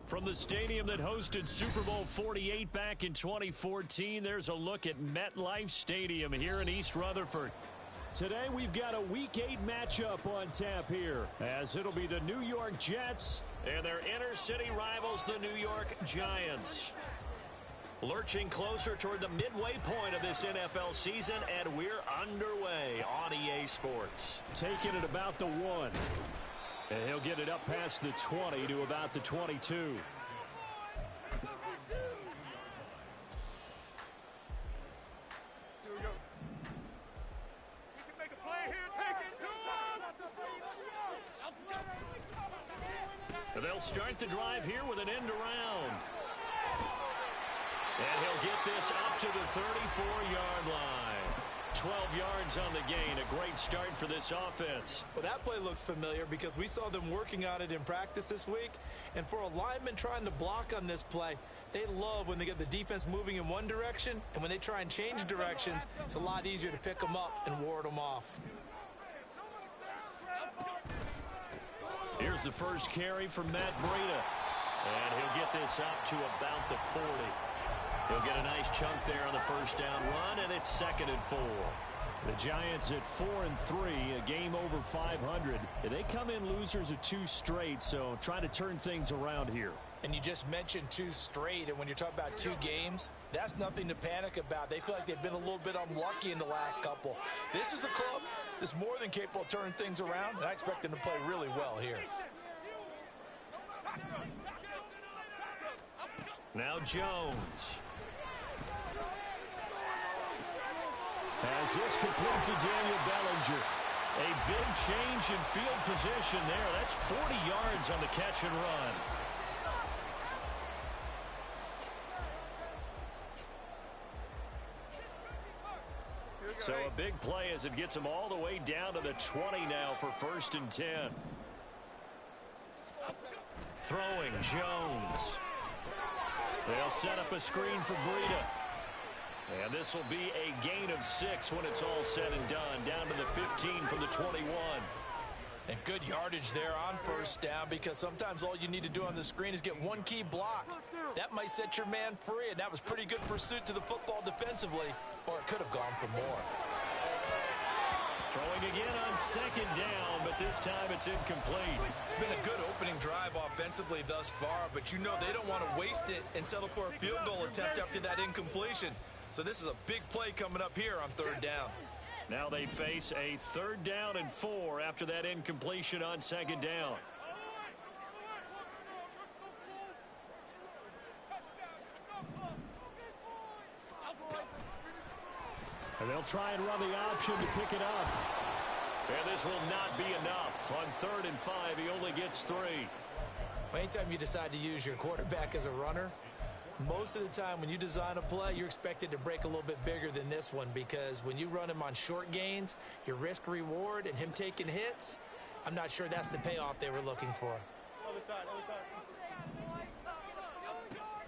From the stadium that hosted Super Bowl 48 back in 2014, there's a look at MetLife Stadium here in East Rutherford. Today we've got a Week 8 matchup on tap here, as it'll be the New York Jets and their inner-city rivals, the New York Giants. Lurching closer toward the midway point of this NFL season, and we're underway on EA Sports. Taking it about the 1. And he'll get it up past the 20 to about the 22. Here we go. He can make a play here. Take it to him. They'll start the drive here with an end around. And he'll get this up to the 34-yard line. 12 yards on the gain. A great start for this offense. Well, that play looks familiar because we saw them working on it in practice this week. And for a lineman trying to block on this play, they love when they get the defense moving in one direction. And when they try and change directions, it's a lot easier to pick them up and ward them off. Here's the first carry from Matt Breida. And he'll get this up to about the 40. He'll get a nice chunk there on the first down run, and it's 2nd and 4. The Giants at 4-3, a game over 500. They come in losers of 2 straight, so try to turn things around here. And you just mentioned 2 straight, and when you're talking about 2 games, that's nothing to panic about. They feel like they've been a little bit unlucky in the last couple. This is a club that's more than capable of turning things around, and I expect them to play really well here. Now Jones. As this complete to Daniel Bellinger. A big change in field position there. That's 40 yards on the catch and run. So a big play as it gets him all the way down to the 20 now for 1st and 10. Throwing Jones. They'll set up a screen for Breida. And this will be a gain of 6 when it's all said and done. Down to the 15 from the 21. And good yardage there on 1st down, because sometimes all you need to do on the screen is get one key block. That might set your man free, and that was pretty good pursuit to the football defensively, or it could have gone for more. Throwing again on 2nd down, but this time it's incomplete. It's been a good opening drive offensively thus far, but you know they don't want to waste it and settle for a field goal attempt after that incompletion. So this is a big play coming up here on 3rd down. Now they face a 3rd down and 4 after that incompletion on 2nd down. And they'll try and run the option to pick it up. And this will not be enough. On 3rd and 5, he only gets 3. Well, anytime you decide to use your quarterback as a runner, most of the time when you design a play, you're expected to break a little bit bigger than this one, because when you run him on short gains, your risk-reward and him taking hits, I'm not sure that's the payoff they were looking for.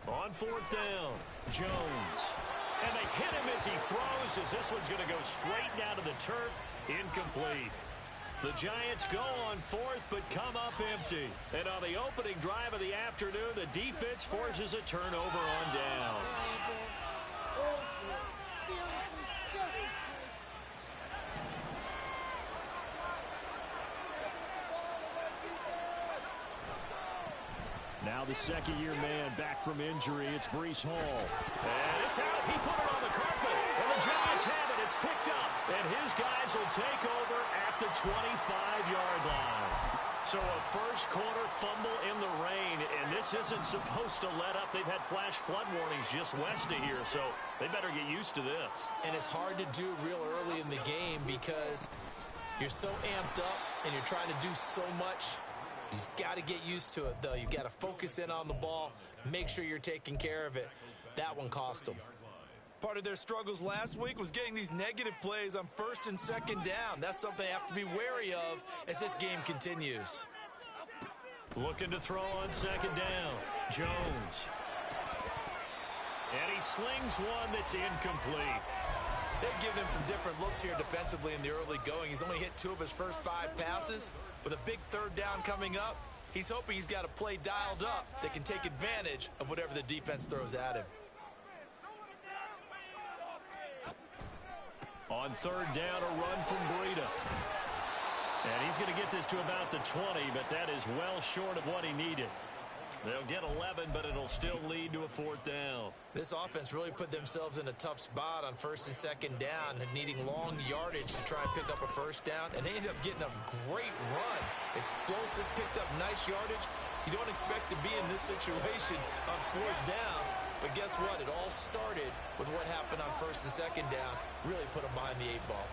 On 4th down, Jones. And they hit him as he throws, as this one's going to go straight down to the turf. Incomplete. The Giants go on 4th, but come up empty. And on the opening drive of the afternoon, the defense forces a turnover on downs. Now the 2nd-year man back from injury. It's Breece Hall. And it's out. He put it on the carpet. And the Giants have it. It's picked up. And his guys will take over at the 25-yard line. So a first-quarter fumble in the rain. And this isn't supposed to let up. They've had flash flood warnings just west of here. So they better get used to this. And it's hard to do real early in the game because you're so amped up and you're trying to do so much. He's got to get used to it, though. You've got to focus in on the ball, make sure you're taking care of it. That one cost them. Part of their struggles last week was getting these negative plays on 1st and 2nd down. That's something they have to be wary of as this game continues. Looking to throw on 2nd down. Jones. And he slings one that's incomplete. They've given him some different looks here defensively in the early going. He's only hit 2 of his first 5 passes. With a big 3rd down coming up, He's hoping he's got a play dialed up that can take advantage of whatever the defense throws at him. On third down, a run from Breida. And he's going to get this to about the 20, but that is well short of what he needed. They'll get 11, but it'll still lead to a fourth down. This offense really put themselves in a tough spot on first and second down, needing long yardage to try and pick up a first down, and they ended up getting a great run. Explosive, picked up nice yardage. You don't expect to be in this situation on fourth down, but guess what? It all started with what happened on first and second down. Really put them behind the 8-ball.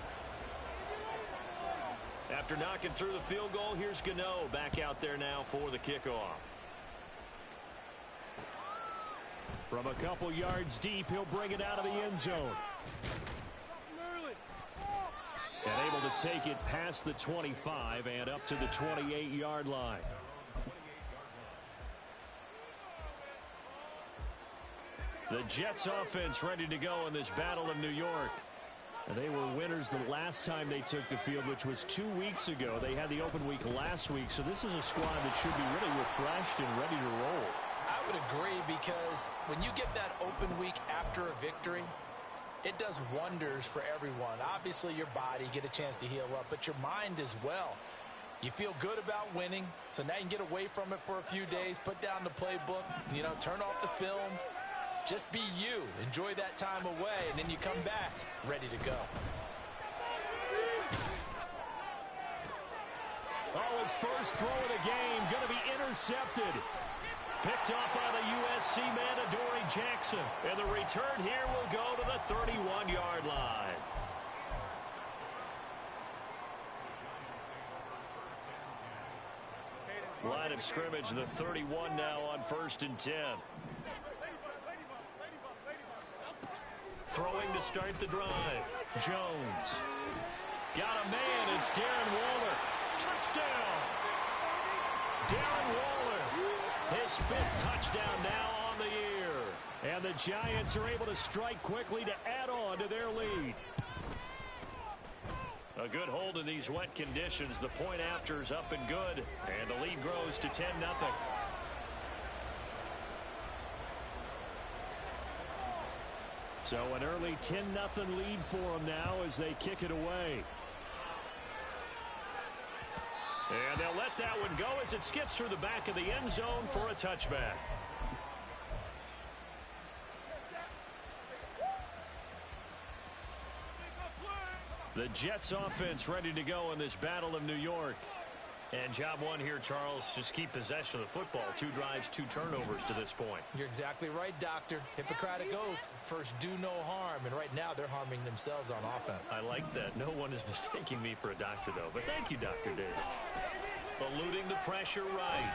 After knocking through the field goal, here's Gano back out there now for the kickoff. From a couple yards deep, he'll bring it out of the end zone. And able to take it past the 25 and up to the 28-yard line. The Jets offense ready to go in this battle of New York. And they were winners the last time they took the field, which was 2 weeks ago. They had the open week last week, so this is a squad that should be really refreshed and ready to roll. I would agree, because when you get that open week after a victory, it does wonders for everyone. Obviously, your body, get a chance to heal up, but your mind as well. You feel good about winning, so now you can get away from it for a few days, put down the playbook, turn off the film. Just be you. Enjoy that time away, and then you come back ready to go. Oh, his first throw of the game going to be intercepted. Picked up by the USC man, Adoree Jackson. And the return here will go to the 31-yard line. Line of scrimmage, the 31 now on 1st and 10. Throwing to start the drive. Jones. Got a man. It's Darren Waller. Touchdown. Darren Waller. His 5th touchdown now on the year. And the Giants are able to strike quickly to add on to their lead. A good hold in these wet conditions. The point after is up and good. And the lead grows to 10-0. So an early 10-0 lead for them now as they kick it away. And they'll let that one go as it skips through the back of the end zone for a touchback. The Jets offense ready to go in this battle of New York. And job one here, Charles, just keep possession of the football. 2 drives, 2 turnovers to this point. You're exactly right, Doctor. Hippocratic oath. First, do no harm. And right now, they're harming themselves on offense. I like that. No one is mistaking me for a doctor, though. But thank you, Dr. Davis. Eluding the pressure right.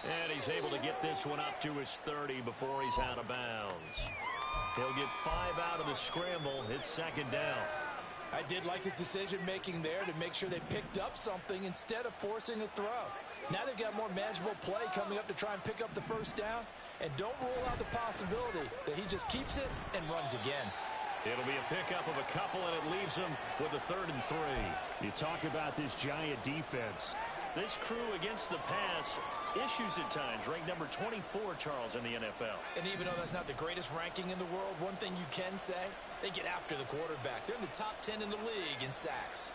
And he's able to get this one up to his 30 before he's out of bounds. He'll get 5 out of the scramble. It's 2nd down. I did like his decision-making there to make sure they picked up something instead of forcing a throw. Now they've got more manageable play coming up to try and pick up the first down. And don't rule out the possibility that he just keeps it and runs again. It'll be a pickup of a couple, and it leaves him with a 3rd and 3. You talk about this Giant defense. This crew against the pass, issues at times, ranked number 24, Charles, in the NFL. And even though that's not the greatest ranking in the world, one thing you can say, they get after the quarterback. They're in the top 10 in the league in sacks.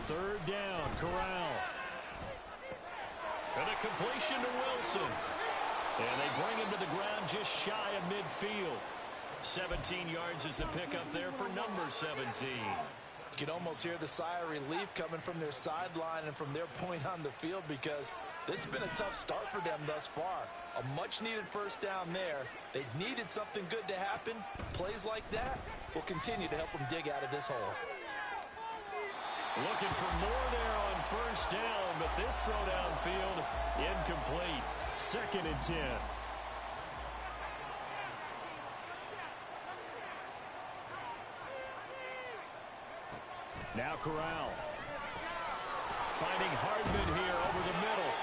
Third down, Corral. And a completion to Wilson. And they bring him to the ground just shy of midfield. 17 yards is the pickup there for number 17. You can almost hear the sigh of relief coming from their sideline and from their point on the field, because this has been a tough start for them thus far. A much-needed first down there. They needed something good to happen. Plays like that will continue to help them dig out of this hole. Looking for more there on first down, but this throw downfield incomplete. 2nd and 10. Now Corral. Finding Hardman here over the middle.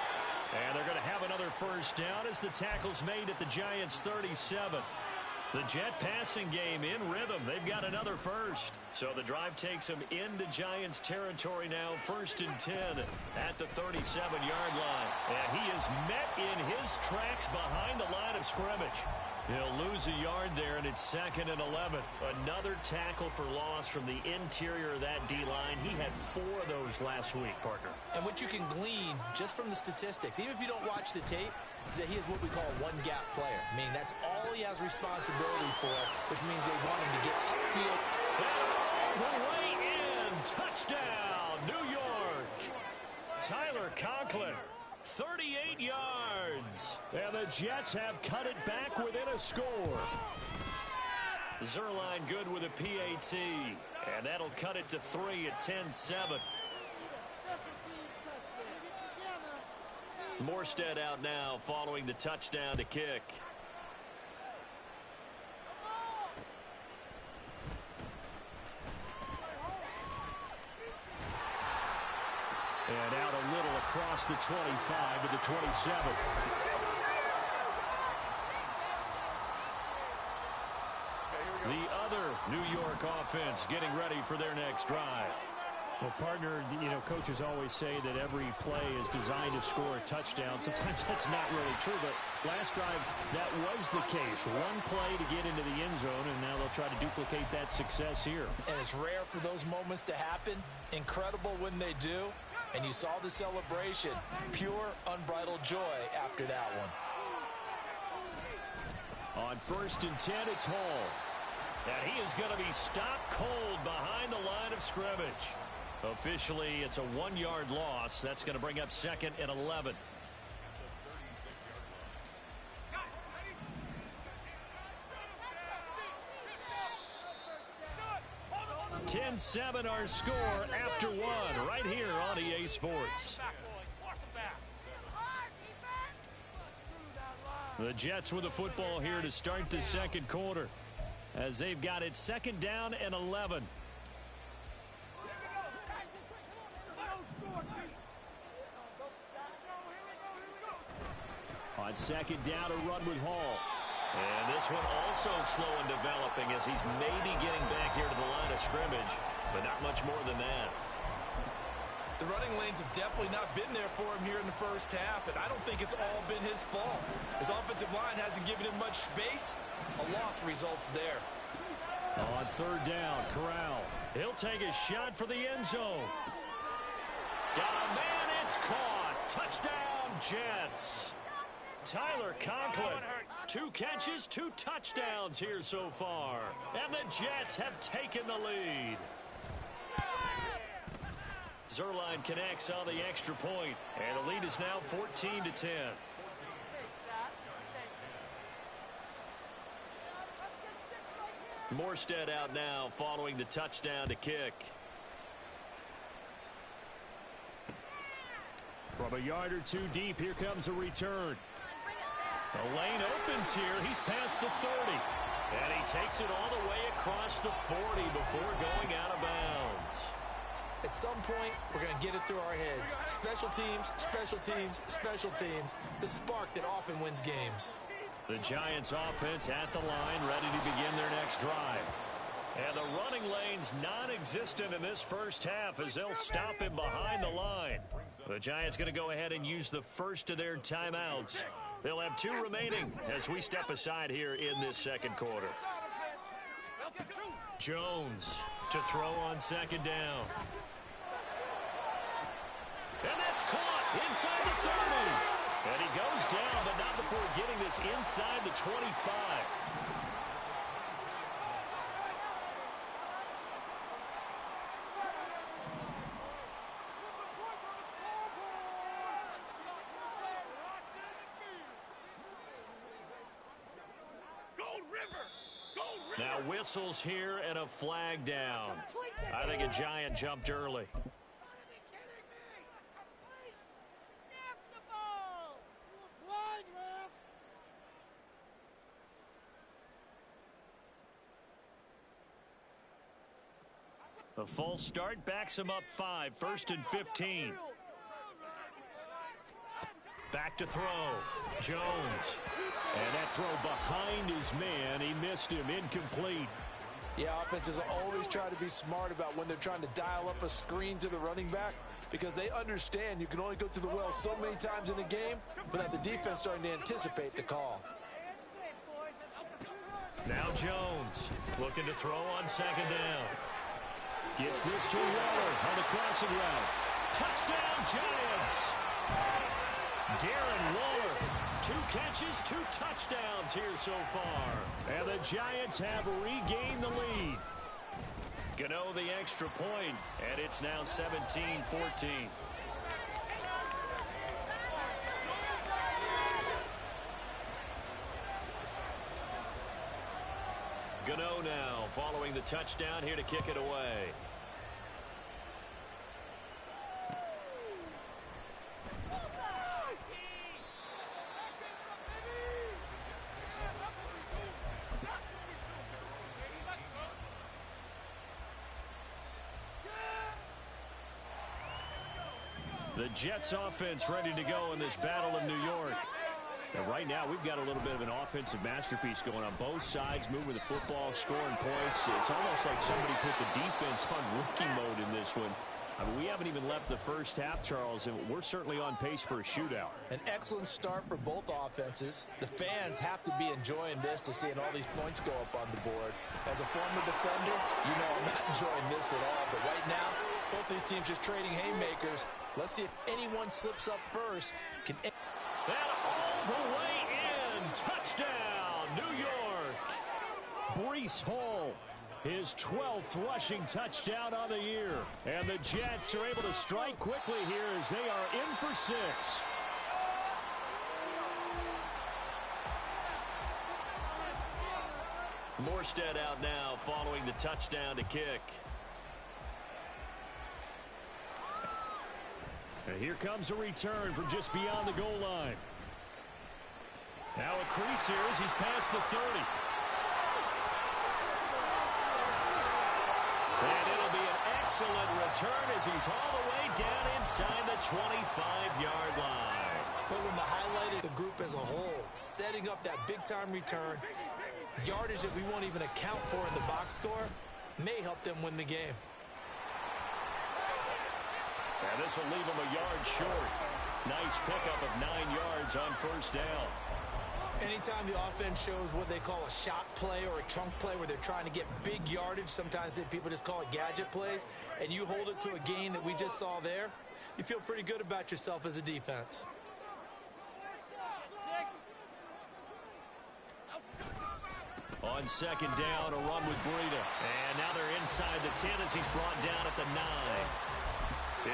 And they're going to have another first down as the tackle's made at the Giants' 37. The Jet passing game in rhythm. They've got another first. So the drive takes them into Giants territory now. 1st and 10 at the 37-yard line. And he is met in his tracks behind the line of scrimmage. He'll lose a yard there, and it's 2nd and 11. Another tackle for loss from the interior of that D-line. He had 4 of those last week, partner. And what you can glean just from the statistics, even if you don't watch the tape, is that he is what we call a one-gap player. I mean, that's all he has responsibility for, which means they want him to get upfield. All the way in. Touchdown, New York. Tyler Conklin, 38 yards. And the Jets have cut it back within a score. Zerline good with a PAT. And that'll cut it to 3 at 10-7. Morstead out now following the touchdown to kick. And out a little across the 25 to the 27. The other New York offense getting ready for their next drive. Well, partner, coaches always say that every play is designed to score a touchdown. Sometimes that's not really true, but last drive, that was the case. One play to get into the end zone, and now they'll try to duplicate that success here. And it's rare for those moments to happen. Incredible when they do. And you saw the celebration. Pure, unbridled joy after that one. On 1st and 10, it's Hall. And he is going to be stopped cold behind the line of scrimmage. Officially, it's a 1-yard loss. That's going to bring up 2nd and 11. 10-7 our score after 1 right here on EA Sports. The Jets with the football here to start the 2nd quarter as they've got it 2nd down and 11. On 2nd down, a run with Hall. And this one also slow in developing as he's maybe getting back here to the line of scrimmage, but not much more than that. The running lanes have definitely not been there for him here in the first half, and I don't think it's all been his fault. His offensive line hasn't given him much space. A loss results there. On 3rd down, Corral. He'll take a shot for the end zone. Got a man, it's caught. Touchdown, Jets. Tyler Conklin, 2 catches, 2 touchdowns here so far. And the Jets have taken the lead. Zerline connects on the extra point, and the lead is now 14-10. Morstead out now following the touchdown to kick. From a yard or 2 deep, here comes a return. The lane opens here. He's past the 30. And he takes it all the way across the 40 before going out of bounds. At some point, we're going to get it through our heads. Special teams, special teams, special teams. The spark that often wins games. The Giants offense at the line, ready to begin their next drive. And the running lane's non-existent in this first half as they'll stop him behind the line. The Giants going to go ahead and use the first of their timeouts. They'll have 2 remaining as we step aside here in this 2nd quarter. Jones to throw on 2nd down. And that's caught inside the 30. And he goes down, but not before getting this inside the 25. Now whistles here and a flag down. I think a Giant jumped early. A false start backs him up 5, 1st and 15. Back to throw. Jones. And that throw behind his man, he missed him, incomplete. Yeah, offenses always try to be smart about when they're trying to dial up a screen to the running back, because they understand you can only go to the well so many times in a game, but now the defense starting to anticipate the call. Now Jones looking to throw on second down. Gets this to Waller on the crossing route. Touchdown, Giants! Darren Waller, 2 catches, 2 touchdowns here so far. And the Giants have regained the lead. Gano the extra point, and it's now 17-14. Gano now following the touchdown here to kick it away. The Jets offense ready to go in this battle of New York. And right now, we've got a little bit of an offensive masterpiece going on both sides, moving the football, scoring points. It's almost like somebody put the defense on rookie mode in this one. I mean, we haven't even left the first half, Charles, and we're certainly on pace for a shootout. An excellent start for both offenses. The fans have to be enjoying this to seeing all these points go up on the board. As a former defender, you know I'm not enjoying this at all. But right now, both these teams just trading haymakers. Let's see if anyone slips up first. That all the way in. Touchdown, New York. Breece Hall, his 12th rushing touchdown of the year. And the Jets are able to strike quickly here as they are in for 6. Morstead out now following the touchdown to kick. And here comes a return from just beyond the goal line. Now a crease here as he's past the 30. And it'll be an excellent return as he's all the way down inside the 25-yard line. But when the highlight of the group as a whole, setting up that big-time return, yardage that we won't even account for in the box score, may help them win the game. And this will leave him a yard short. Nice pickup of 9 yards on first down. Anytime the offense shows what they call a shot play or a trunk play where they're trying to get big yardage, sometimes people just call it gadget plays, and you hold it to a gain that we just saw there, you feel pretty good about yourself as a defense. On second down, a run with Breida. And now they're inside the 10 as he's brought down at the 9.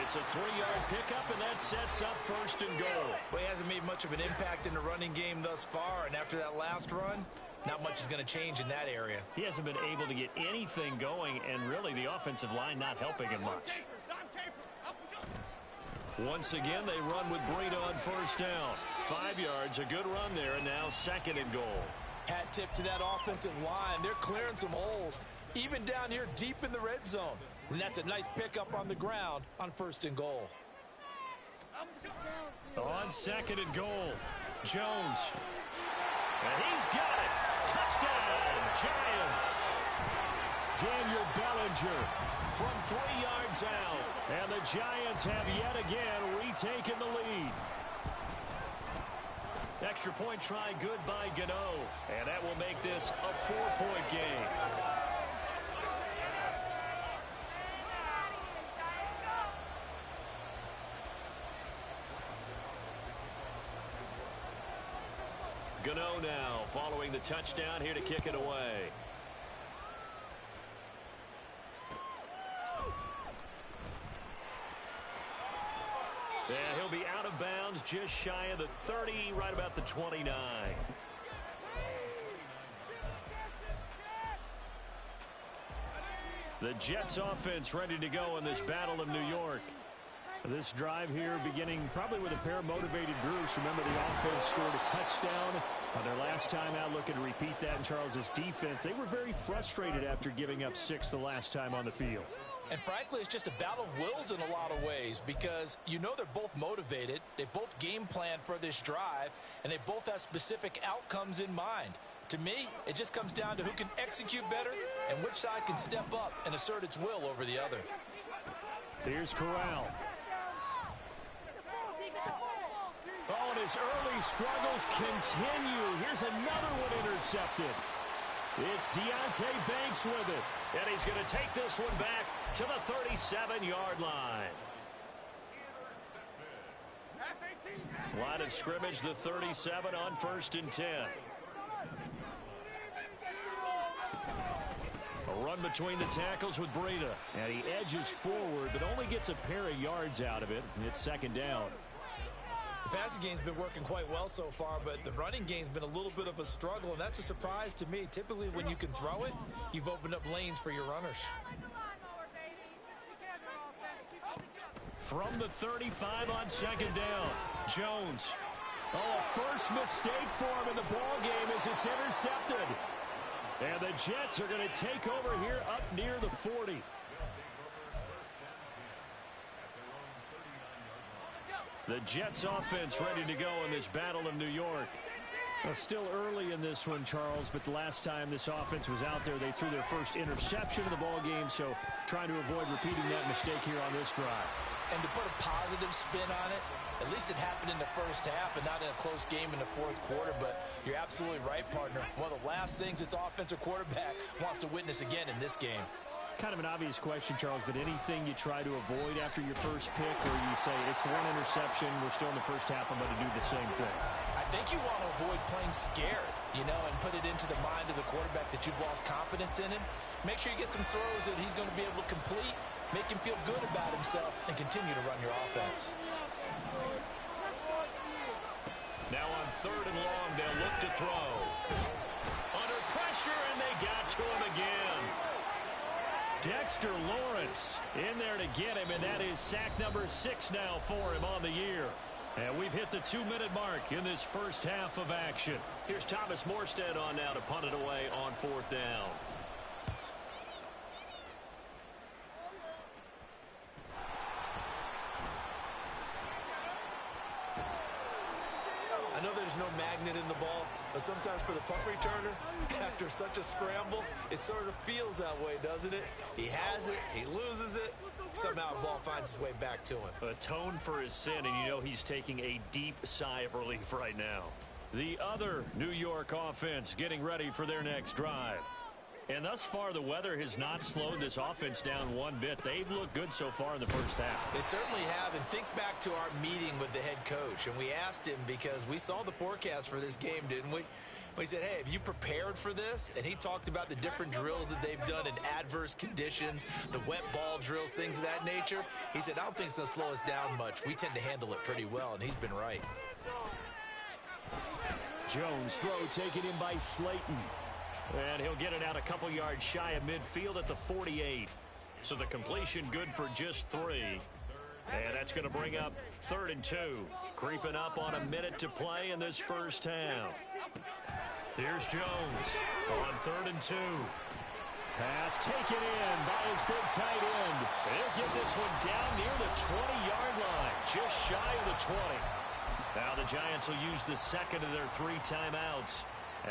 It's a 3-yard pickup, and that sets up first and goal. Well, he hasn't made much of an impact in the running game thus far, and after that last run, not much is going to change in that area. He hasn't been able to get anything going, and really the offensive line not helping him much. Once again, they run with Breida on first down. 5 yards, a good run there, and now second and goal. Hat tip to that offensive line. They're clearing some holes, even down here deep in the red zone. And that's a nice pickup on the ground on first and goal. On second and goal, Jones. And he's got it. Touchdown, Giants. Daniel Bellinger from 3 yards out. And the Giants have yet again retaken the lead. Extra point try good by Gano. And that will make this a 4-point game. Gano now following the touchdown here to kick it away. And he'll be out of bounds just shy of the 30, right about the 29. The Jets offense ready to go in this battle of New York. This drive here beginning probably with a pair of motivated groups. Remember, the offense scored a touchdown on their last time out, looking to repeat that in Charles's defense. They were very frustrated after giving up 6 the last time on the field. And frankly, it's just a battle of wills in a lot of ways because you know they're both motivated, they both game plan for this drive, and they both have specific outcomes in mind. To me, it just comes down to who can execute better and which side can step up and assert its will over the other. Here's Corral. Oh, and his early struggles continue. Here's another one intercepted. It's Deonte Banks with it. And he's going to take this one back to the 37-yard line. Line of scrimmage, the 37 on 1st and 10. A run between the tackles with Breida. And he edges forward, but only gets a pair of yards out of it. And it's 2nd down. The passing game's been working quite well so far, but the running game's been a little bit of a struggle, and that's a surprise to me. Typically, when you can throw it, you've opened up lanes for your runners. From the 35 on 2nd down, Jones. Oh, first mistake for him in the ball game as it's intercepted. And the Jets are going to take over here up near the 40. The Jets offense ready to go in this battle of New York. Well, still early in this one, Charles, but the last time this offense was out there, they threw their first interception of the ball game, so trying to avoid repeating that mistake here on this drive. And to put a positive spin on it, at least it happened in the first half and not in a close game in the 4th quarter, but you're absolutely right, partner. One of the last things this offensive quarterback wants to witness again in this game. Kind of an obvious question, Charles, but anything you try to avoid after your first pick, or you say it's one interception, we're still in the first half, I'm going to do the same thing? I think you want to avoid playing scared, and put it into the mind of the quarterback that you've lost confidence in him. Make sure you get some throws that he's going to be able to complete, make him feel good about himself, and continue to run your offense. Now on 3rd and long, they'll look to throw. Under pressure, and they got to him again. Dexter Lawrence in there to get him, and that is sack number 6 now for him on the year. And we've hit the 2-minute mark in this first half of action. Here's Thomas Morstead on now to punt it away on 4th down. I know there's no magnet in the ball, but sometimes for the punt returner, after such a scramble, it sort of feels that way, doesn't it? He has it, he loses it, somehow the ball finds its way back to him. Atone for his sin, and he's taking a deep sigh of relief right now. The other New York offense getting ready for their next drive. And thus far, the weather has not slowed this offense down one bit. They've looked good so far in the first half. They certainly have, and think back to our meeting with the head coach, and we asked him because we saw the forecast for this game, didn't we? We said, hey, have you prepared for this? And he talked about the different drills that they've done in adverse conditions, the wet ball drills, things of that nature. He said, I don't think it's going to slow us down much. We tend to handle it pretty well, and he's been right. Jones throw taken in by Slayton. And he'll get it out a couple yards shy of midfield at the 48. So the completion good for just 3. And that's going to bring up 3rd and 2. Creeping up on a minute to play in this first half. Here's Jones on 3rd and 2. Pass taken in by his big tight end. He'll get this one down near the 20-yard line, just shy of the 20. Now the Giants will use the second of their 3 timeouts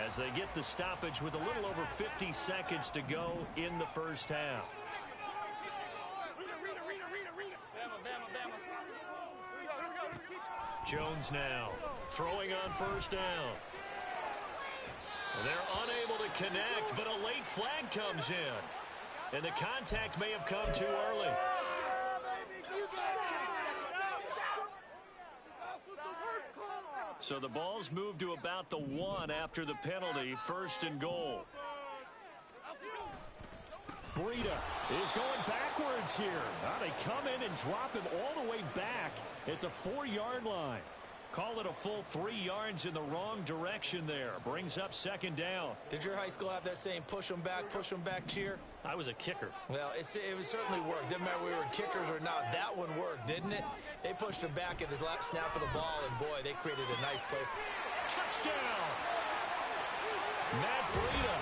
as they get the stoppage with a little over 50 seconds to go in the first half. Jones now throwing on 1st down. They're unable to connect, but a late flag comes in. And the contact may have come too early. So the ball's moved to about the 1 after the penalty, 1st and goal. Breida is going backwards here. Now they come in and drop him all the way back at the 4-yard line. Call it a full 3 yards in the wrong direction there. Brings up 2nd down. Did your high school have that saying, push them back cheer? I was a kicker. Well, it certainly worked. Didn't matter if we were kickers or not. That one worked, didn't it? They pushed him back at his last snap of the ball, and boy, they created a nice play. Touchdown! Matt Breida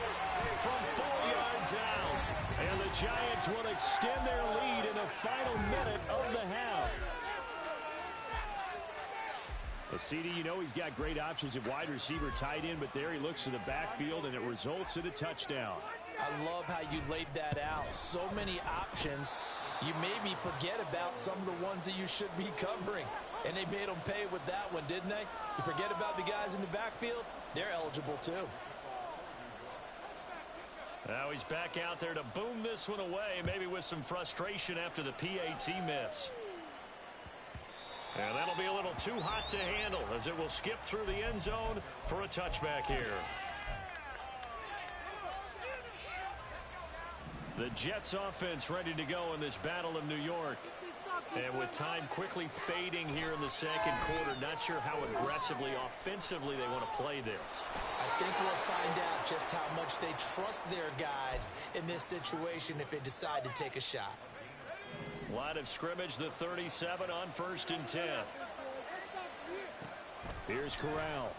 from 4 yards out. And the Giants will extend their lead in the final minute of the half. The CD, you know he's got great options at wide receiver, tight end, but there he looks to the backfield, and it results in a touchdown. I love how you laid that out. So many options. You maybe forget about some of the ones that you should be covering. And they made them pay with that one, didn't they? You forget about the guys in the backfield, they're eligible too. Now he's back out there to boom this one away, maybe with some frustration after the PAT miss. And that'll be a little too hot to handle as it will skip through the end zone for a touchback here. The Jets offense ready to go in this Battle of New York. And with time quickly fading here in the second quarter, not sure how aggressively, offensively they want to play this. I think we'll find out just how much they trust their guys in this situation if they decide to take a shot. Line of scrimmage, the 37 on 1st and 10. Here's Corral.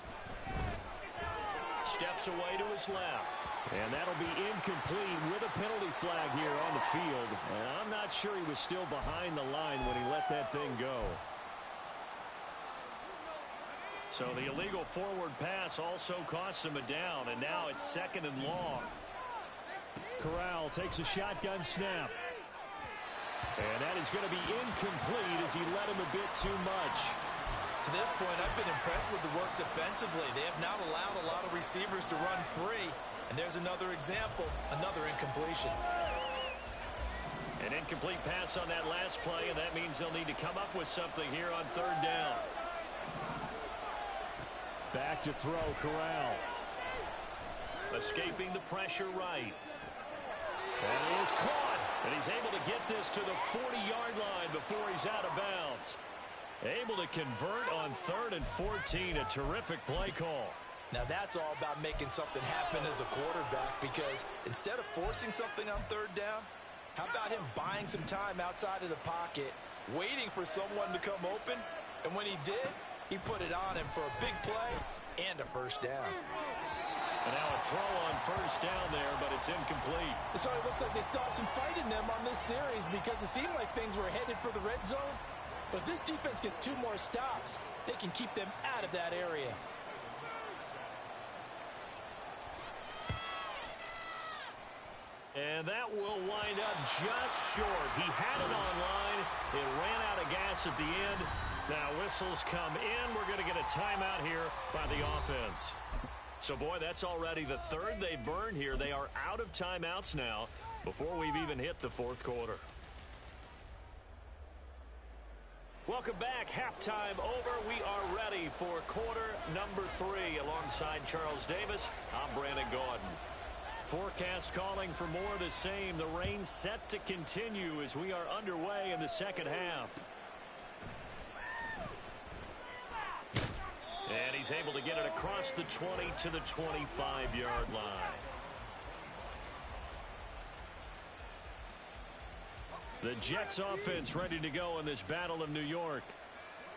Steps away to his left. And that'll be incomplete with a penalty flag here on the field. And I'm not sure he was still behind the line when he let that thing go. So the illegal forward pass also costs him a down. And now it's 2nd and long. Corral takes a shotgun snap. And that is going to be incomplete as he led him a bit too much. To this point, I've been impressed with the work defensively. They have not allowed a lot of receivers to run free. And there's another example, another incompletion. An incomplete pass on that last play, and that means they'll need to come up with something here on 3rd down. Back to throw, Corral. Escaping the pressure right. And he is caught. And he's able to get this to the 40-yard line before he's out of bounds. Able to convert on 3rd and 14. A terrific play call. Now that's all about making something happen as a quarterback, because instead of forcing something on 3rd down, how about him buying some time outside of the pocket, waiting for someone to come open, and when he did, he put it on him for a big play and a 1st down. And now a throw on 1st down there, but it's incomplete. So it looks like they still have some fight in them on this series, because it seemed like things were headed for the red zone. But if this defense gets 2 more stops, they can keep them out of that area. And that will wind up just short. He had it on line. It ran out of gas at the end. Now whistles come in. We're going to get a timeout here by the offense. So, boy, that's already the 3rd they've burned here. They are out of timeouts now before we've even hit the 4th quarter. Welcome back. Halftime over. We are ready for quarter number 3. Alongside Charles Davis, I'm Brandon Gaudin. Forecast calling for more of the same. The rain set to continue as we are underway in the second half. And he's able to get it across the 20 to the 25-yard line. The Jets offense ready to go in this Battle of New York.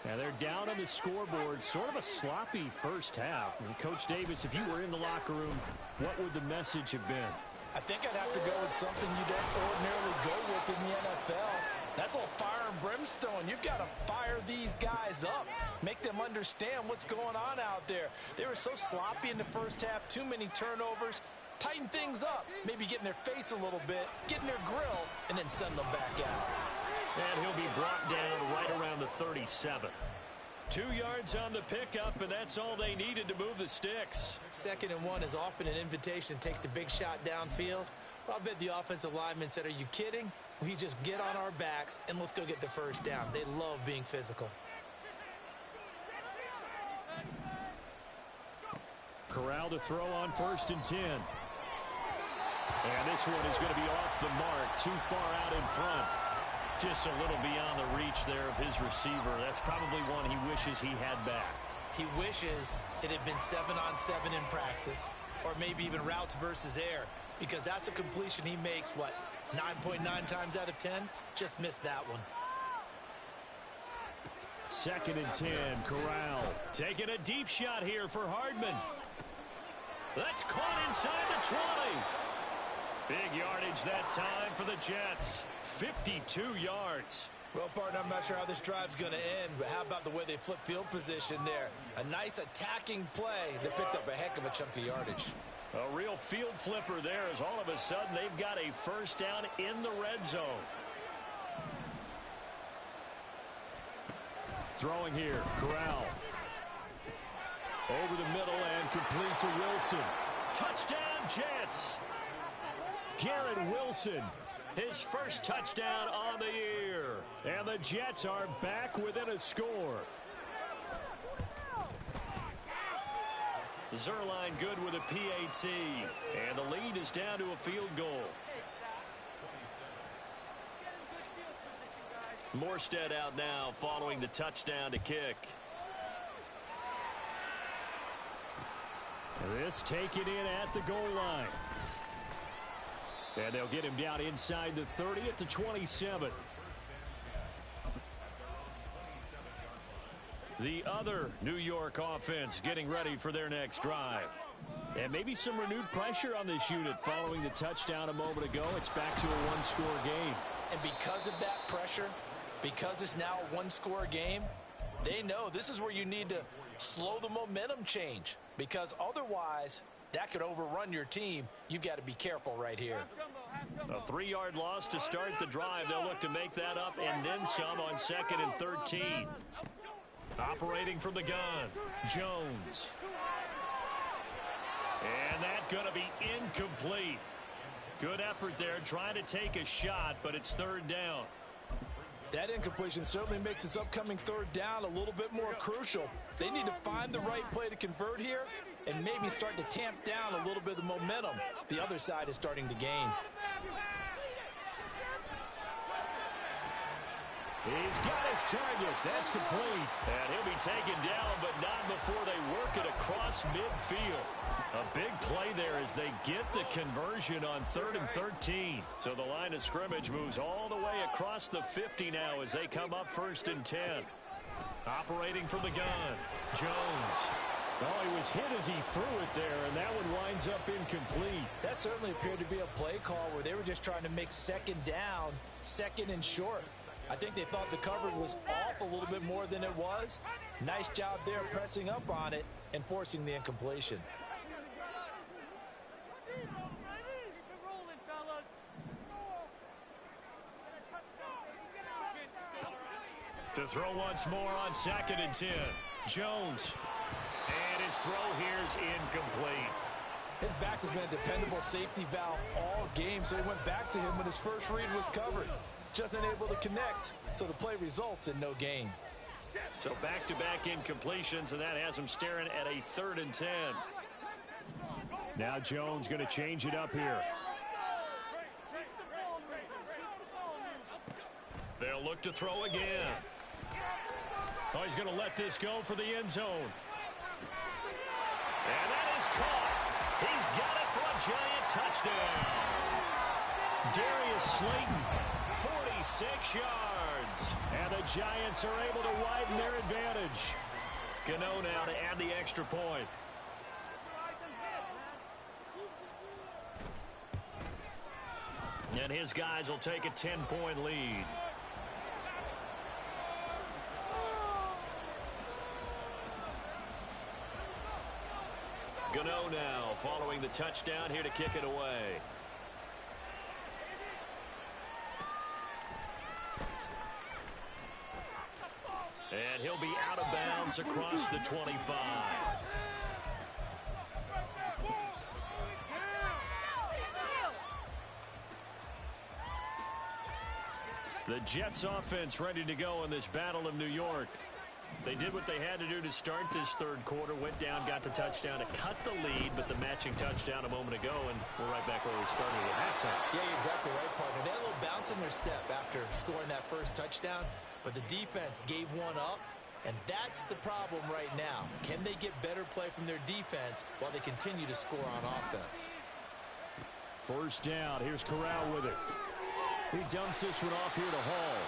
Now they're down on the scoreboard. Sort of a sloppy first half. And Coach Davis, if you were in the locker room, what would the message have been? I think I'd have to go with something you don't ordinarily go with in the NFL. That's a little fire and brimstone. You've got to fire these guys up. Make them understand what's going on out there. They were so sloppy in the first half. Too many turnovers. Tighten things up. Maybe get in their face a little bit. Get in their grill. And then send them back out. And he'll be brought down right around the 37. 2 yards on the pickup, and that's all they needed to move the sticks. 2nd and 1 is often an invitation to take the big shot downfield. Well, I bet the offensive lineman said, are you kidding? We just get on our backs and let's go get the 1st down. They love being physical. Corral to throw on 1st and 10. And this one is going to be off the mark, too far out in front. Just a little beyond the reach there of his receiver. That's probably one he wishes he had back. He wishes it had been 7-on-7 in practice, or maybe even routes versus air, because that's a completion he makes, what, 9.9 times out of 10? Just missed that one. 2nd and 10, Corral taking a deep shot here for Hardman. That's caught inside the 20. Big yardage that time for the Jets. 52 yards. Well, partner, I'm not sure how this drive's going to end, but how about the way they flip field position there? A nice attacking play that picked up a heck of a chunk of yardage. A real field flipper there as all of a sudden they've got a first down in the red zone. Throwing here, Corral. Over the middle and complete to Wilson. Touchdown, Jets. Garrett Wilson, his first touchdown on the year. And the Jets are back within a score. Zerline good with a PAT. And the lead is down to a field goal. Morstead out now following the touchdown to kick. This taken in at the goal line. And they'll get him down inside the 30 at the 27. The other New York offense getting ready for their next drive. And maybe some renewed pressure on this unit following the touchdown a moment ago. It's back to a one-score game. And because of that pressure, because it's now a one-score game, they know this is where you need to slow the momentum change. Because otherwise, that could overrun your team. You've got to be careful right here. A 3-yard loss to start the drive. They'll look to make that up and then some on 2nd and 13. Operating from the gun, Jones. And that's going to be incomplete. Good effort there trying to take a shot, but it's 3rd down. That incompletion certainly makes this upcoming 3rd down a little bit more crucial. They need to find the right play to convert here and maybe start to tamp down a little bit of momentum. The other side is starting to gain. He's got his target. That's complete. And he'll be taken down, but not before they work it across midfield. A big play there as they get the conversion on 3rd and 13. So the line of scrimmage moves all the way across the 50 now as they come up 1st and 10. Operating from the gun, Jones. Oh, he was hit as he threw it there, and that one winds up incomplete. That certainly appeared to be a play call where they were just trying to make 2nd down, 2nd and short. I think they thought the coverage was off a little bit more than it was. Nice job there pressing up on it and forcing the incompletion. To throw once more on 2nd and 10. Jones. And his throw here's incomplete. His back has been a dependable safety valve all game, so he went back to him when his first read was covered. Just unable to connect, so the play results in no gain. So back-to-back incompletions, and that has him staring at a 3rd and 10. Now Jones going to change it up here. They'll look to throw again. Oh, he's going to let this go for the end zone. And that is caught. He's got it for a giant touchdown. Darius Slayton, 46 yards. And the Giants are able to widen their advantage. Gano now to add the extra point. And his guys will take a 10-point lead. Gano now following the touchdown here to kick it away. And he'll be out of bounds across the 25. The Jets offense ready to go in this Battle of New York. They did what they had to do to start this 3rd quarter. Went down, got the touchdown to cut the lead, but the matching touchdown a moment ago, and we're right back where we started at halftime. Yeah, you're exactly right, partner. They had a little bounce in their step after scoring that first touchdown, but the defense gave one up, and that's the problem right now. Can they get better play from their defense while they continue to score on offense? 1st down. Here's Corral with it. He dumps this one off here to Hall.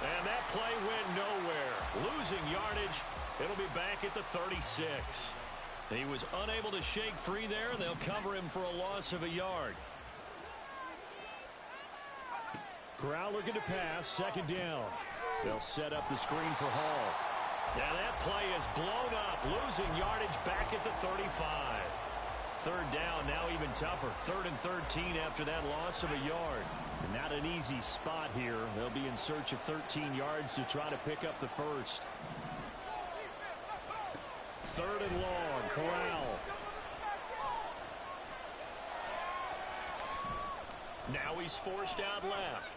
And that play went nowhere. Losing yardage. It'll be back at the 36. He was unable to shake free there, and they'll cover him for a loss of a yard. Corral looking to pass. Second down. They'll set up the screen for Hall. And that play is blown up. Losing yardage back at the 35. Third down, now even tougher. 3rd and 13 after that loss of a yard. And not an easy spot here. They'll be in search of 13 yards to try to pick up the first. 3rd and long. Corral. Now he's forced out left.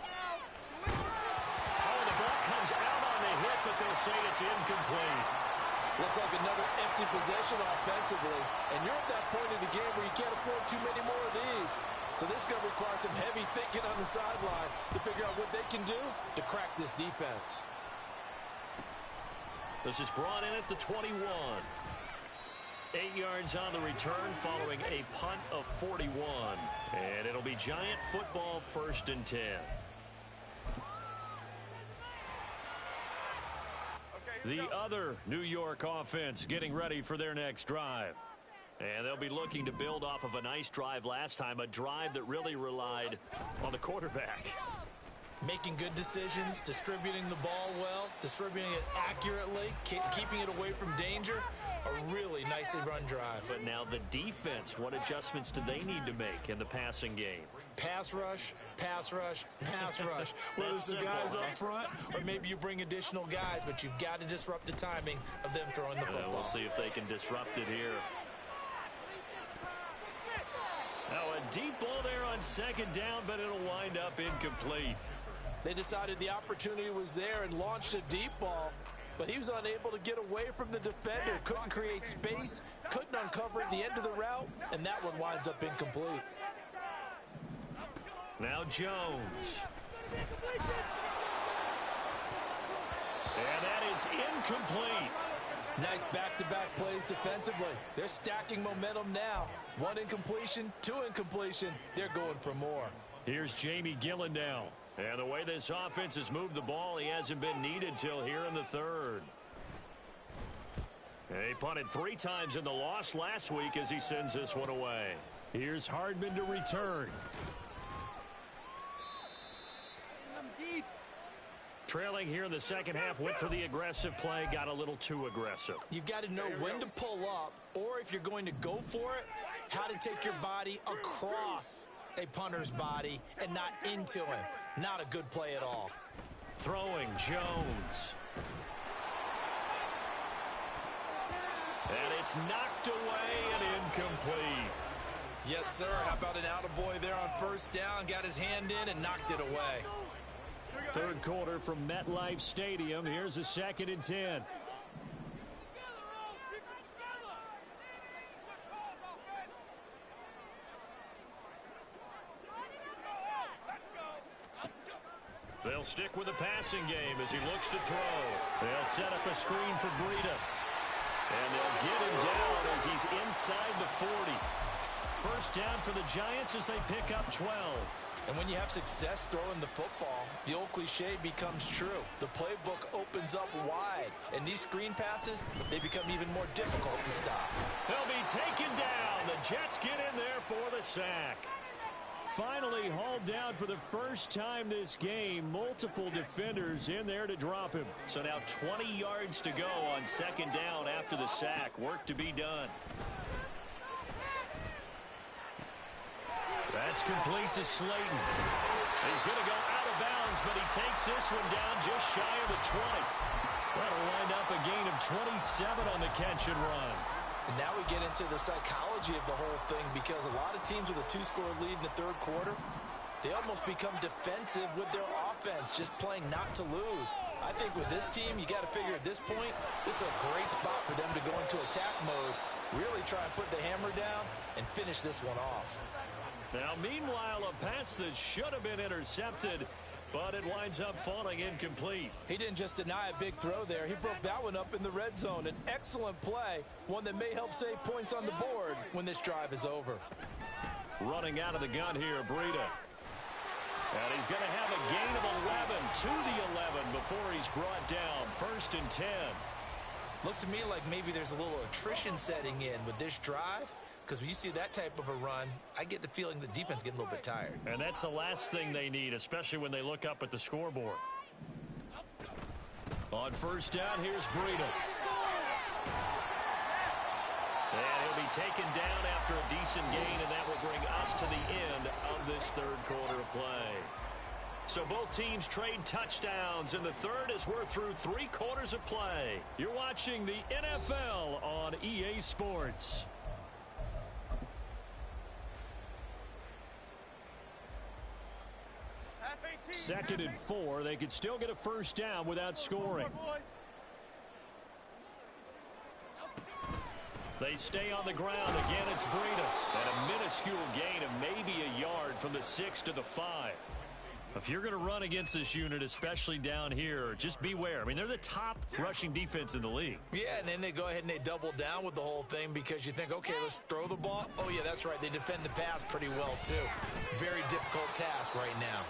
Oh, the ball comes out on the hit, but they'll say it's incomplete. Looks like another empty possession offensively. And you're at that point in the game where you can't afford too many more of these. So this is going to require some heavy thinking on the sideline to figure out what they can do to crack this defense. This is brought in at the 21. 8 yards on the return following a punt of 41. And it'll be Giant football, 1st and 10. The other New York offense getting ready for their next drive. And they'll be looking to build off of a nice drive last time, a drive that really relied on the quarterback. Making good decisions, distributing the ball well, distributing it accurately, keeping it away from danger. A really nicely run drive. But now the defense, what adjustments do they need to make in the passing game? Pass rush, pass rush, pass rush. Whether it's the guys up front or maybe you bring additional guys, but you've got to disrupt the timing of them throwing the football. We'll see if they can disrupt it here. Now a deep ball there on 2nd down, but it'll wind up incomplete. They decided the opportunity was there and launched a deep ball, but he was unable to get away from the defender. Couldn't create space, couldn't uncover at the end of the route, and that one winds up incomplete. Now Jones. And that is incomplete. Nice back-to-back plays defensively. They're stacking momentum now. 1 incompletion, 2 incompletion. They're going for more. Here's Jamie Gillen now. And the way this offense has moved the ball, he hasn't been needed till here in the 3rd. He punted 3 times in the loss last week as he sends this one away. Here's Hardman to return. Trailing here in the 2nd half, went for the aggressive play, got a little too aggressive. You've got to know when to pull up, or if you're going to go for it, how to take your body across a punter's body and not into him. Not a good play at all. Throwing Jones. And it's knocked away and incomplete. Yes, sir. How about an attaboy there on 1st down? Got his hand in and knocked it away. 3rd quarter from MetLife Stadium. Here's a 2nd and 10. They'll stick with the passing game as he looks to throw. They'll set up a screen for Breida. And they'll get him down as he's inside the 40. 1st down for the Giants as they pick up 12. And when you have success throwing the football, the old cliche becomes true. The playbook opens up wide. And these screen passes, they become even more difficult to stop. He'll be taken down. The Jets get in there for the sack. Finally hauled down for the first time this game. Multiple defenders in there to drop him. So now 20 yards to go on 2nd down after the sack. Work to be done. That's complete to Slayton. He's going to go out of bounds, but he takes this one down just shy of the 20. That'll wind up a gain of 27 on the catch and run. And now we get into the psychology of the whole thing, because a lot of teams with a 2-score lead in the 3rd quarter, they almost become defensive with their offense, just playing not to lose. I think with this team, you got to figure at this point, this is a great spot for them to go into attack mode, really try and put the hammer down and finish this one off. Now, meanwhile, a pass that should have been intercepted, but it winds up falling incomplete. He didn't just deny a big throw there. He broke that one up in the red zone. An excellent play, one that may help save points on the board when this drive is over. Running out of the gun here, Breida. And he's going to have a gain of 11 to the 11 before he's brought down. 1st and 10. Looks to me like maybe there's a little attrition setting in with this drive. because when you see that type of a run, I get the feeling the defense getting a little bit tired. And that's the last thing they need, especially when they look up at the scoreboard. On first down, here's Breida. And he'll be taken down after a decent gain, and that will bring us to the end of this third quarter of play. So both teams trade touchdowns, and the third as we're through 3 quarters of play. You're watching the NFL on EA Sports. Second and 4. They could still get a first down without scoring. They stay on the ground. Again, it's Breida. And a minuscule gain of maybe a yard from the 6 to the 5. If you're going to run against this unit, especially down here, just beware. I mean, they're the top rushing defense in the league. Yeah, and then they go ahead and they double down with the whole thing because you think, okay, let's throw the ball. Oh, yeah, that's right. They defend the pass pretty well, too. Very difficult task right now.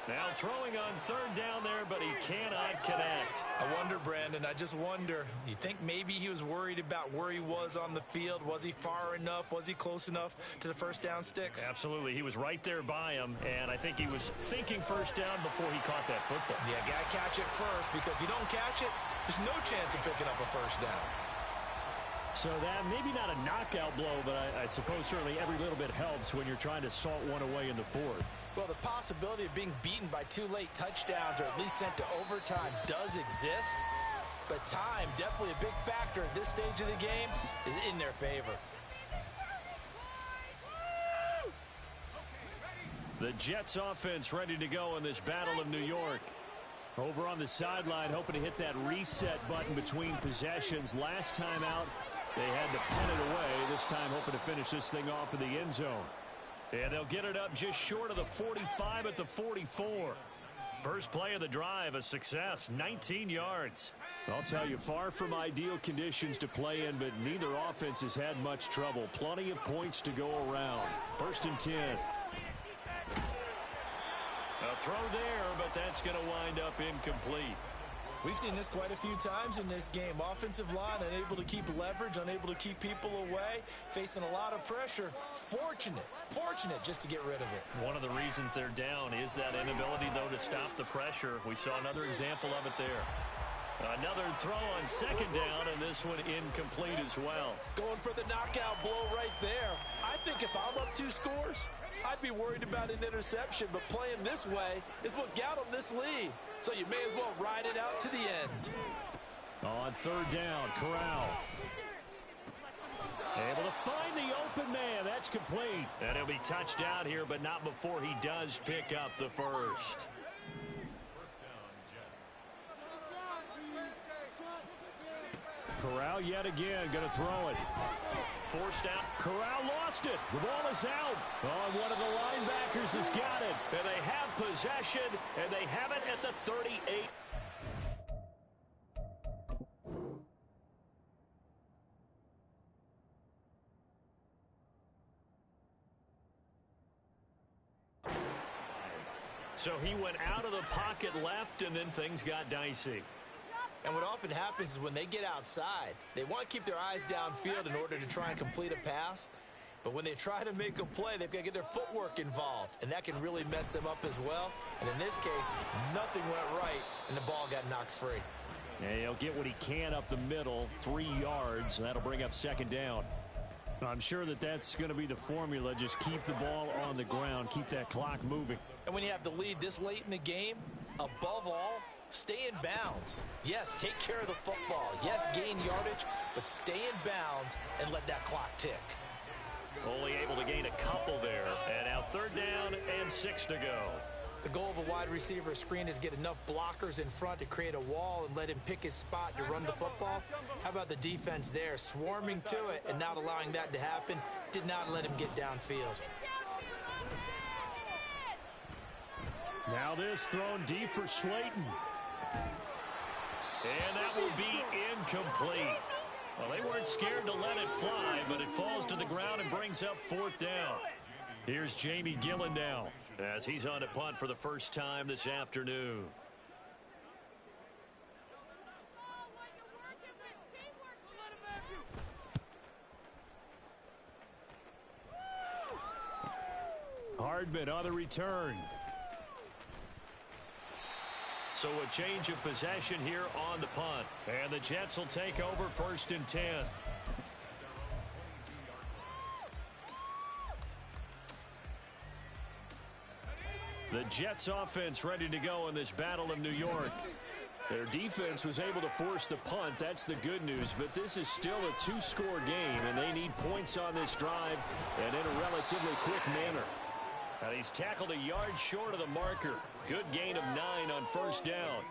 Now throwing on third down there, but he cannot connect. I wonder, Brandon, I just wonder. You think maybe he was worried about where he was on the field? Was he far enough? Was he close enough to the first down sticks? Absolutely. He was right there by him, and I think he was thinking first down before he caught that football. Yeah, got to catch it first, because if you don't catch it, there's no chance of picking up a first down. So that maybe not a knockout blow, but I suppose certainly every little bit helps when you're trying to salt one away in the fourth. Well, the possibility of being beaten by 2 late touchdowns or at least sent to overtime does exist. But time, definitely a big factor at this stage of the game, is in their favor. The Jets offense ready to go in this Battle of New York. Over on the sideline, hoping to hit that reset button between possessions. Last time out, they had to punt it away. This time hoping to finish this thing off in the end zone. And they'll get it up just short of the 45 at the 44. First play of the drive, a success, 19 yards. I'll tell you, far from ideal conditions to play in, but neither offense has had much trouble. Plenty of points to go around. First and 10. A throw there, but that's going to wind up incomplete. We've seen this quite a few times in this game. Offensive line unable to keep leverage, unable to keep people away, facing a lot of pressure. Fortunate just to get rid of it. One of the reasons they're down is that inability, though, to stop the pressure. We saw another example of it there. Another throw on second down, and this one incomplete as well. Going for the knockout blow right there. I think if I'm up 2 scores, I'd be worried about an interception, but playing this way is what got them this lead. So you may as well ride it out to the end. On third down, Corral. Able to find the open man. That's complete. And he'll be touched out here, but not before he does pick up the first. Corral yet again going to throw it. Forced out. Corral lost it. The ball is out. Oh, one of the linebackers has got it. And they have possession, and they have it at the 38. So he went out of the pocket left, and then things got dicey. And what often happens is when they get outside, they want to keep their eyes downfield in order to try and complete a pass. But when they try to make a play, they've got to get their footwork involved, and that can really mess them up as well. And in this case, nothing went right, and the ball got knocked free. And he'll get what he can up the middle, 3 yards. That'll bring up second down. I'm sure that's going to be the formula. Just keep the ball on the ground, keep that clock moving. And when you have the lead this late in the game, above all, stay in bounds. Yes, take care of the football. Yes, gain yardage, but stay in bounds and let that clock tick. Only able to gain a couple there. And now third down and 6 to go. The goal of a wide receiver screen is get enough blockers in front to create a wall and let him pick his spot to run the football. How about the defense there, swarming to it and not allowing that to happen? Did not let him get downfield. Now this thrown deep for Slayton. And that will be incomplete. Well, they weren't scared to let it fly, but it falls to the ground and brings up fourth down. Here's Jamie Gillen now as he's on to punt for the first time this afternoon. Hardman on the return. So a change of possession here on the punt. And the Jets will take over 1st and 10. The Jets offense ready to go in this Battle of New York. Their defense was able to force the punt. That's the good news. But this is still a 2-score game, and they need points on this drive and in a relatively quick manner. And he's tackled a yard short of the marker. Good gain of 9 on 1st down.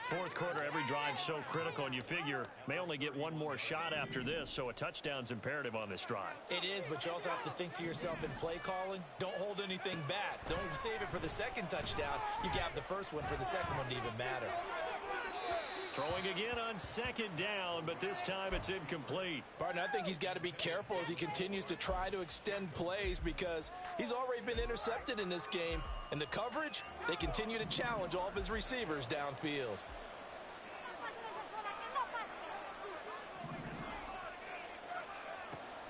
4th quarter, every drive so critical, and you figure may only get one more shot after this, so a touchdown's imperative on this drive. It is, but you also have to think to yourself in play calling, don't hold anything back. Don't save it for the 2nd touchdown. You got the 1st one for the 2nd one to even matter. Throwing again on 2nd down, but this time it's incomplete. Barton, I think he's got to be careful as he continues to try to extend plays because he's already been intercepted in this game. And the coverage, they continue to challenge all of his receivers downfield.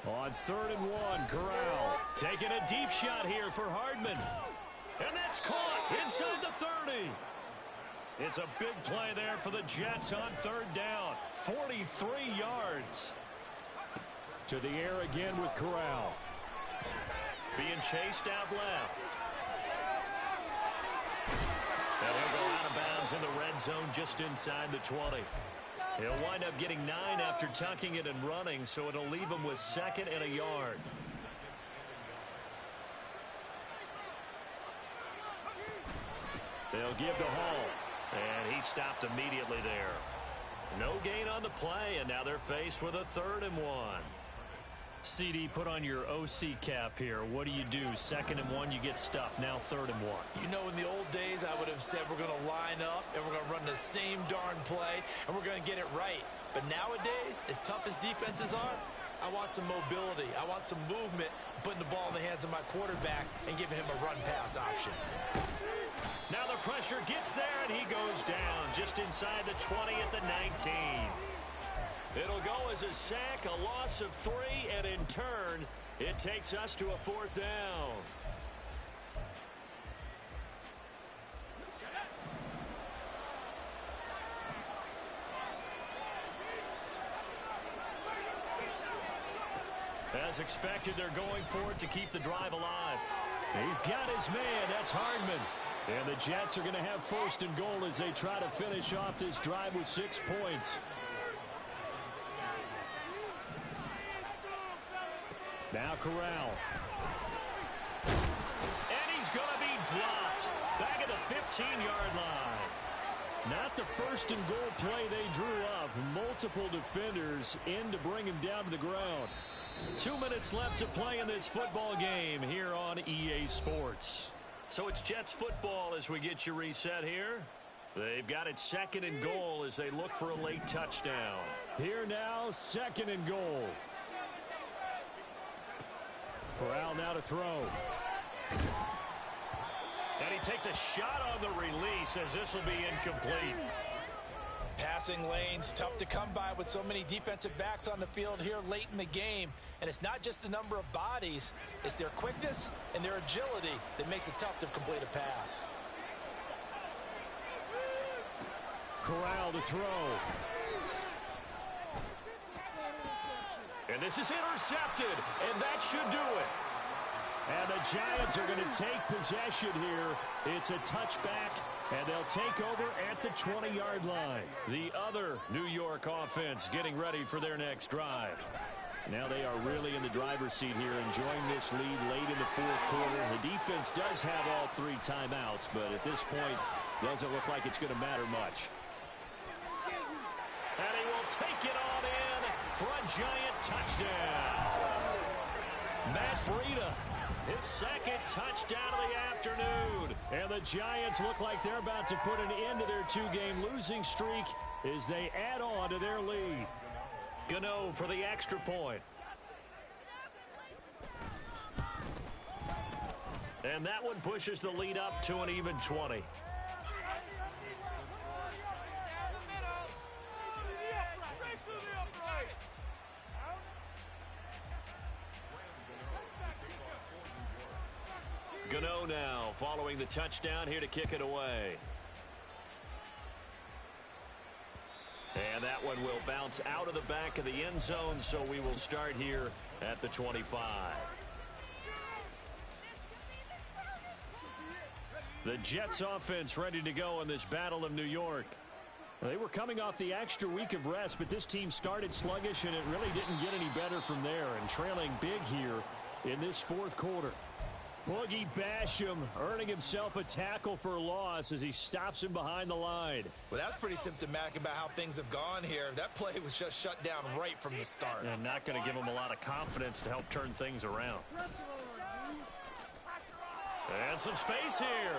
On 3rd and 1, Corral taking a deep shot here for Hardman. And that's caught inside the 30. It's a big play there for the Jets on 3rd down. 43 yards. To the air again with Corral. Being chased out left. And he'll go out of bounds in the red zone just inside the 20. He'll wind up getting 9 after tucking it and running, so it'll leave him with 2nd and a yard. They'll give to Hall. And he stopped immediately there. No gain on the play, and now they're faced with a 3rd and 1. CD, put on your OC cap here. What do you do? 2nd and 1, you get stuffed. Now 3rd and 1. You know, in the old days, I would have said we're going to line up and we're going to run the same darn play and we're going to get it right. But nowadays, as tough as defenses are, I want some mobility. I want some movement, putting the ball in the hands of my quarterback and giving him a run-pass option. Now the pressure gets there, and he goes down just inside the 20 at the 19. It'll go as a sack, a loss of 3, and in turn, it takes us to a 4th down. As expected, they're going for it to keep the drive alive. He's got his man. That's Hardman. And the Jets are going to have 1st and goal as they try to finish off this drive with 6 points. Now Corral. And he's going to be dropped. Back at the 15-yard line. Not the 1st and goal play they drew up. Multiple defenders in to bring him down to the ground. 2 minutes left to play in this football game here on EA Sports. So it's Jets football as we get you reset here. They've got it 2nd and goal as they look for a late touchdown. Here now, 2nd and goal. Corral now to throw. And he takes a shot on the release as this will be incomplete. Passing lanes, tough to come by with so many defensive backs on the field here late in the game. And it's not just the number of bodies, it's their quickness and their agility that makes it tough to complete a pass. Corral to throw. And this is intercepted, and that should do it. And the Giants are going to take possession here. It's a touchback, and they'll take over at the 20-yard line. The other New York offense getting ready for their next drive. Now they are really in the driver's seat here, enjoying this lead late in the 4th quarter. The defense does have all 3 timeouts, but at this point, doesn't look like it's going to matter much. And he will take it on in for a Giant touchdown. Matt Breida, his 2nd touchdown of the afternoon. And the Giants look like they're about to put an end to their 2-game losing streak as they add on to their lead. Gano for the extra point. And that one pushes the lead up to an even 20. Gano now following the touchdown here to kick it away. And that one will bounce out of the back of the end zone, so we will start here at the 25. The Jets offense ready to go in this Battle of New York. They were coming off the extra week of rest, but this team started sluggish, and it really didn't get any better from there, and trailing big here in this fourth quarter. Boogie Basham earning himself a tackle for a loss as he stops him behind the line. Well, that's pretty symptomatic about how things have gone here. That play was just shut down right from the start. And not going to give him a lot of confidence to help turn things around. And some space here.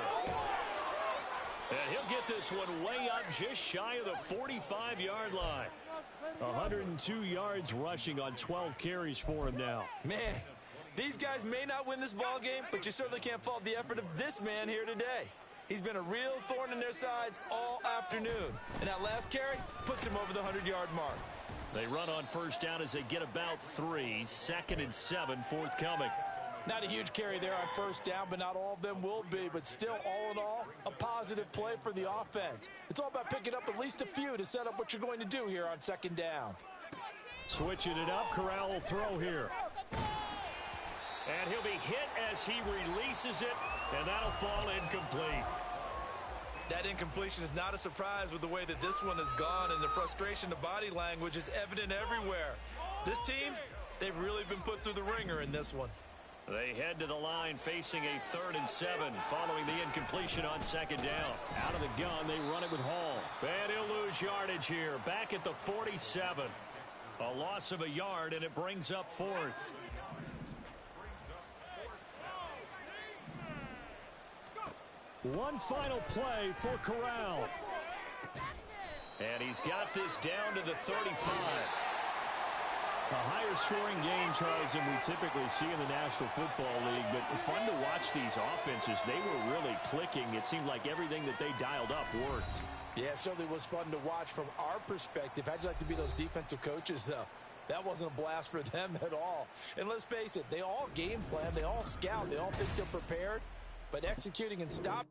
And he'll get this one way up just shy of the 45-yard line. 102 yards rushing on 12 carries for him now. Man, these guys may not win this ball game, but you certainly can't fault the effort of this man here today. He's been a real thorn in their sides all afternoon. And that last carry puts him over the 100-yard mark. They run on first down as they get about 3. 2nd and 7 forthcoming. Not a huge carry there on first down, but not all of them will be. But still, all in all, a positive play for the offense. It's all about picking up at least a few to set up what you're going to do here on 2nd down. Switching it up, Corral will throw here. And he'll be hit as he releases it, and that'll fall incomplete. That incompletion is not a surprise with the way that this one has gone, and the frustration, the body language is evident everywhere. This team, they've really been put through the ringer in this one. They head to the line facing a 3rd and 7 following the incompletion on 2nd down. Out of the gun, they run it with Hall. And he'll lose yardage here, back at the 47. A loss of a yard, and it brings up 4th. One final play for Corral. And he's got this down to the 35. A higher scoring game, Charles, than we typically see in the National Football League, but fun to watch these offenses. They were really clicking. It seemed like everything that they dialed up worked. Yeah, it certainly was fun to watch from our perspective. How'd you like to be those defensive coaches, though? That wasn't a blast for them at all. And let's face it, they all game plan, they all scout, they all think they're prepared, but executing and stop,